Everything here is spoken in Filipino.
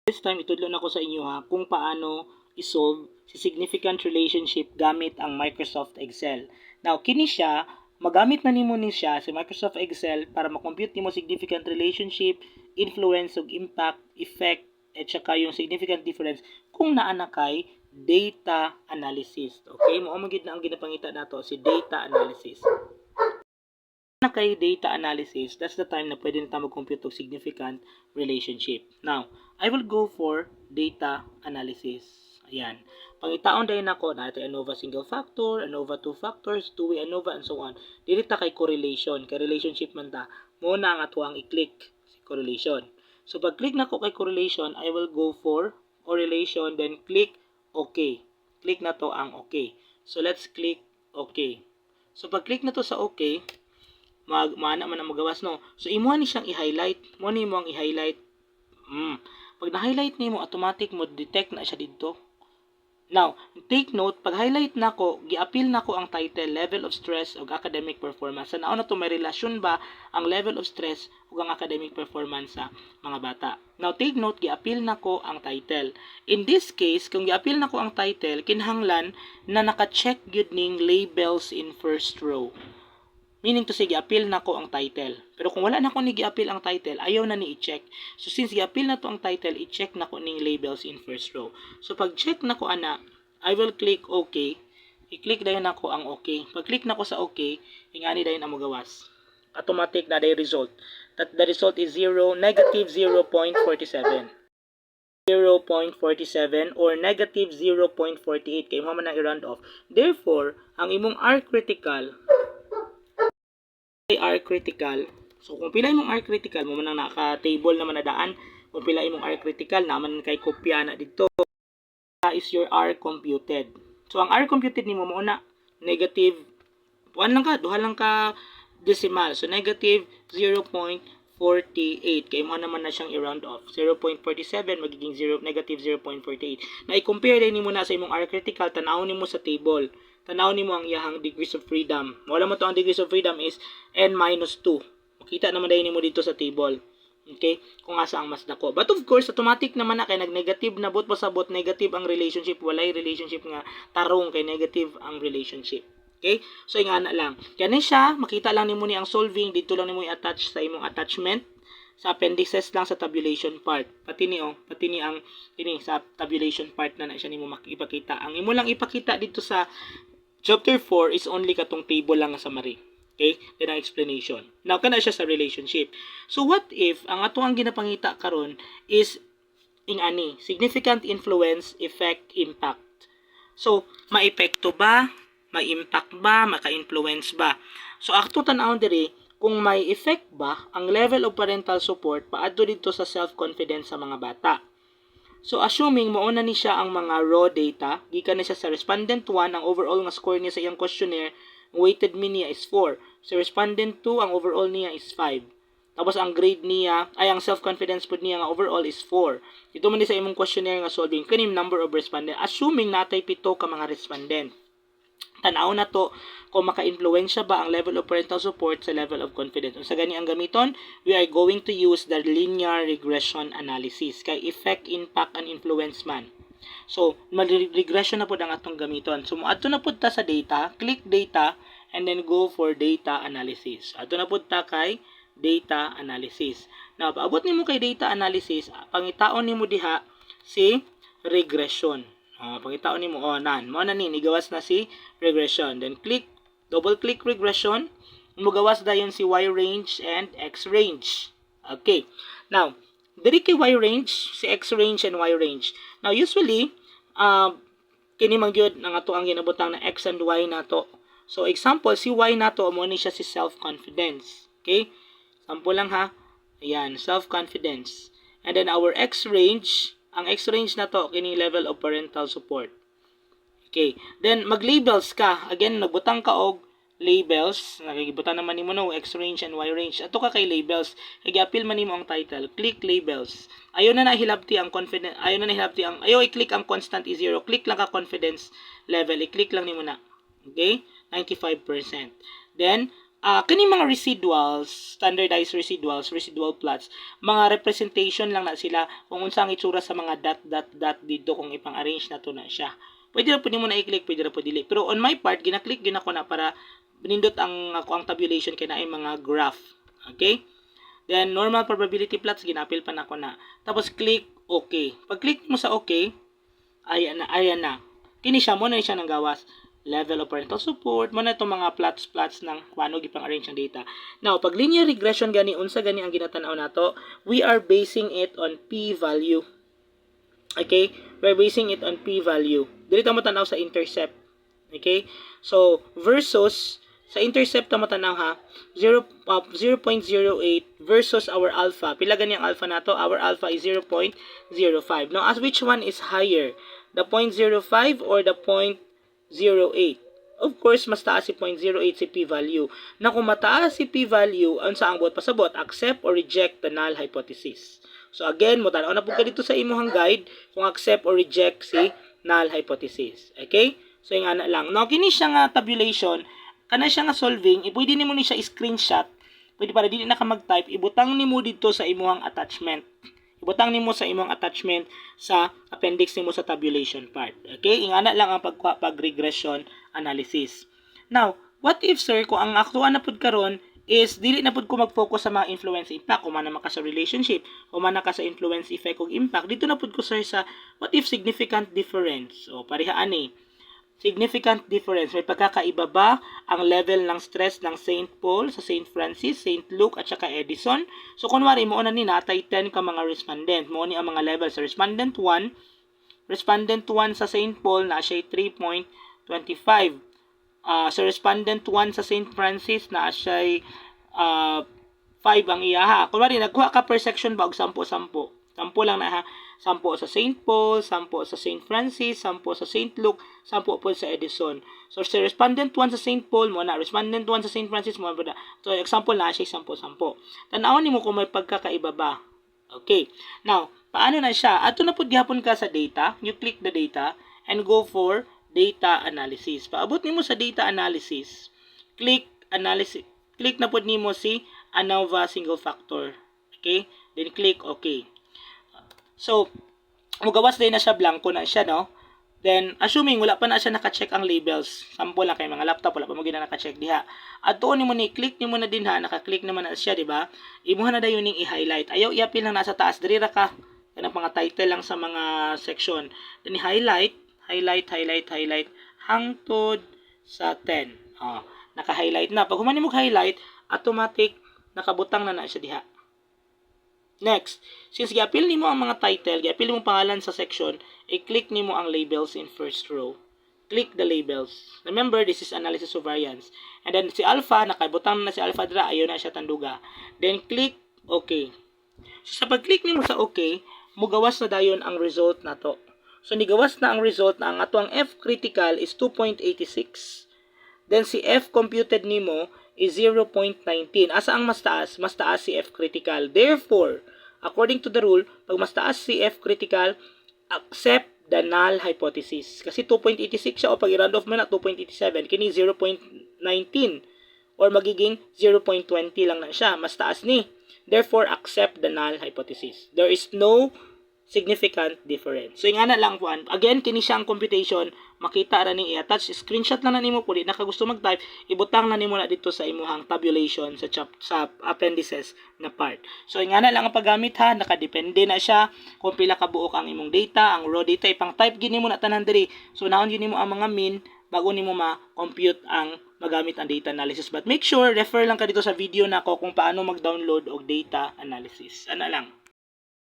This time, itudlo na ko sa inyo ha kung paano isolve si significant relationship gamit ang Microsoft Excel. Now, kini siya, magamit na nimo ni siya si Microsoft Excel para makompute nimo significant relationship, influence ug impact, effect, at saka yung significant difference kung naa na kay data analysis. Okay? Mao man gid na ang ginapangita nato si data analysis. Na kay data analysis, that's the time na pwede na tayo mag-compute of significant relationship. Now, I will go for data analysis. Ayan. Pangitaon dahil ako, natin ANOVA single factor, ANOVA two factors, two-way ANOVA, and so on. Dili ta kay correlation, kay relationship man ta, muna ang atuang i-click si correlation. So, pag click na ko kay correlation, I will go for correlation, then click OK. Click na to ang OK. So, let's click OK. So, pag click na to sa OK, maana man ang magawas no. So imo ni siyang i-highlight, mo ni mo ang i-highlight. Pag na-highlight nimo, automatic mo detect na siya dito. Now, take note, pag highlight nako, gi-appeal nako ang title level of stress ug academic performance. Sa naon na to may relasyon ba ang level of stress ug ang academic performance sa mga bata. Now, take note, gi-appeal nako ang title. In this case, kung gi-appeal nako ang title, kinahanglan na naka-check gyud ning labels in first row. Meaning to say, gi-appeal na ko ang title. Pero kung wala na ko ni gi-appeal ang title, ayaw na ni i-check. So since gi-appeal na to ang title, i-check na ko ning labels in first row. So pag check na ko ana, I will click OK. I-click dayon na ko ang OK. Pag click na ko sa OK, ingani dayon ang magawas. Automatic na dayon result. That the result is negative 0.47. 0.47 or negative 0.48 kay mo man ang i-round off. Therefore, ang imong R critical R critical. So kung pila imong R critical, mo man ang naka-table naman na daan. Kung pila imong R critical, naman kay kopya na dito. Is your R computed. So ang R computed nimo mo na negative 1 lang ka, duha lang ka decimal. So negative 0.48. Kay mo naman na siyang i-round off. 0.47 magiging negative 0.48. Na i-compare din nimo na sa imong R critical, tanawon nimo sa table. Tanaw nimo ang iyahang degrees of freedom. Wala mo to ang degrees of freedom is n minus 2. Makita naman dahil nimo dito sa table. Okay? Kung asa ang mas dako. But of course, automatic naman na kay nag-negative na bot pasabot, negative ang relationship, walay relationship nga tarong kay negative ang relationship. Okay? So ingana lang. Kani siya, makita lang nimo ni ang solving, dito lang nimo i-attach sa imong attachment sa appendices lang sa tabulation part. Pati ni ang ini sa tabulation part na siya nimo makipakita. Ang imo lang ipakita dito sa Chapter 4 is only katong table lang sa summary. Okay? Then ang explanation. Now, kana siya sa relationship. So, what if ang ato ang ginapangita karon is ingani, significant influence, effect, impact. So, ma-epekto ba? Ma-impact ba? Maka-influence ba? So, ato tan-awon diri kung may effect ba ang level of parental support paadto dito sa self-confidence sa mga bata. So, assuming mauna ni siya ang mga raw data, gikan na siya sa respondent 1, ang overall nga score niya sa iyang questionnaire, ang weighted mean niya is 4. Sa respondent 2, ang overall niya is 5. Tapos, ang grade niya, ay ang self-confidence po niya nga overall is 4. Ito man ni sa imong questionnaire nga solving, kaning number of respondent. Assuming natay 7 ka mga respondent. Tanaw na to kung maka-influensya ba ang level of parental support sa level of confidence. Sa gani ang gamiton, we are going to use the linear regression analysis kay effect, impact, and influence man. So, regression na po ang atong gamiton. So, ato na po ta sa data, click data, and then go for data analysis. Ato na po ta kay data analysis. Now, paabot nimo kay data analysis, pangitaon nimo diha si regression. Pangitaon nimo nan mo na ni gawas na si regression, then double click regression, mugawas dayon si y range and x range. Okay, now diri kay y range, si x range and y range. Now usually kini man gyud ang ato ang ginabutang na x and y nato. So example, si y nato mo ni siya si self confidence. Okay, sample lang ha. Ayan, self confidence. And then our x range, ang x range na to kini level of parental support. Okay, then mag-labels ka. Again, nagbutang ka og labels. Nagibutan naman nimo no x range and y range. Ato ka kay labels. Igi-appeal man nimo ang title. Click labels. Ayaw na nahilabti ang confidence. Ayaw i-click ang constant is 0. Click lang ka confidence level. I-click lang nimo na. Okay? 95%. Then Kani mga residuals, standardized residuals, residual plots, mga representation lang na sila kung unsa ang itsura sa mga dot dito kung ipang-arrange na to na siya. Pwede ra pud nimo na i-click, pwede ra pud dili. Pero on my part, gina-click gyud ako na para nindot ang ako ang tabulation kay naay mga graph. Okay? Then normal probability plots ginapil pa nako na. Tapos click okay. Pag click mo sa okay, ayan na. Kini siya mo na siya nang gawas. Level of parental support, mo na itong mga plots ng paano gipang-arrange ang data. Now, pag linear regression gani, unsa gani ang ginatanaw nato, we are basing it on p-value. Okay? We're basing it on p-value. Dili ta mo tanaw sa intercept. Okay? So, versus, sa intercept ta mo tanaw ha, 0.08 versus our alpha. Pila gani ang alpha nato? Our alpha is 0.05. Now, as which one is higher? The 0.05 or the 0.08? Of course, mas taas si 0.08 si p-value. Na kung mataas si p-value, ang saang buot pasabot, accept or reject the null hypothesis. So again, mo tanaw na pud ka dito sa imuhang guide kung accept or reject si null hypothesis. Okay? So yung ana lang. Now kini siya nga tabulation, kana siya nga solving, pwede nimo ni siya i-screenshot. Pwede para dili na ka mag-type, ibutang nimo dito sa imuhang attachment. Ibutang nimo sa imong attachment sa appendix nimo sa tabulation part. Okay? Ingana lang ang pag-regression analysis. Now, what if sir, kung ang aktuan na pud karon is dili na pud ko mag-focus sa mga influence impact, kung man ka sa relationship, kung man ka sa influence effect ug impact, dito na pud ko sir sa what if significant difference. O pareha ani. Significant difference. May pagkakaiba ba ang level ng stress ng St. Paul sa St. Francis, St. Luke at saka Edison? So kunwari mo na ni natay 10 ka mga respondent. Mo ni ang mga level sa respondent 1 sa St. Paul na siya 3.25. Sa respondent 1 sa St. Francis na siya 5 ang iyaha. Kunwari nagkuha ka per section ba og 10 lang na ha. 10 sa St. Paul, 10 sa St. Francis, 10 sa St. Luke, 10 po sa Edison. So, sa respondent 1 sa St. Paul mo na, respondent 1 sa St. Francis mo na. So, example na siya 10. Tanawan nimo kung may pagkakaiba ba. Okay. Now, paano na siya? Ato na po gihapon ka sa data. You click the data and go for data analysis. Paabot nimo sa data analysis. Click analysis. Click na po nimo si ANOVA single factor. Okay? Then click okay. So, mugawas din na siya, blanco na siya, no? Then, assuming wala pa na siya naka-check ang labels, sample lang kay mga laptop, wala pa mo gina naka-check diha. At doon nimo ni click nimo na din ha, naka-click naman na siya, di ba? Imuha na dayon ning i-highlight. Ayaw iapil lang nasa taas, diri ra ka. Kanang mga title lang sa mga section. Then highlight hangtod sa 10. Naka-highlight na. Pag human nimo highlight, automatic nakabutang na siya diha. Next, since giapil nimo ang mga title, giapil nimo pangalan sa section, i-click nimo ang labels in first row. Click the labels. Remember, this is analysis of variance. And then si alpha, nakabutang na si alpha dira, ayaw na siya tanduga. Then click okay. So sa pag-click nimo sa okay, mugawas na dayon ang result nato. So nigawas na ang result na ang ato ang F critical is 2.86. Then si F computed nimo is 0.19. Asa ang mas taas? Mas taas si F critical. Therefore, according to the rule, pag mas taas si F critical, accept the null hypothesis. Kasi 2.86 siya o pag i-round off mo na 2.87. Kini 0.19 or magiging 0.20 lang na siya. Mas taas ni. Therefore, accept the null hypothesis. There is no significant difference. So, ingana lang po. Again, kini siya ang computation. Makita ra ning i-attach. Screenshot lang na nimo po. Di na ka gusto mag-type. Ibutang na nimo na dito sa imuhang tabulation sa appendices na part. So, ingana lang ang paggamit ha. Nakadepende na siya kung pila ka buok ang imong data. Ang raw data, ipang-type gini mo na tanan diri. So, naon gini mo ang mga min bago nimo ma-compute ang magamit ang data analysis. But make sure, refer lang ka dito sa video na ko kung paano mag-download og data analysis. Ano lang.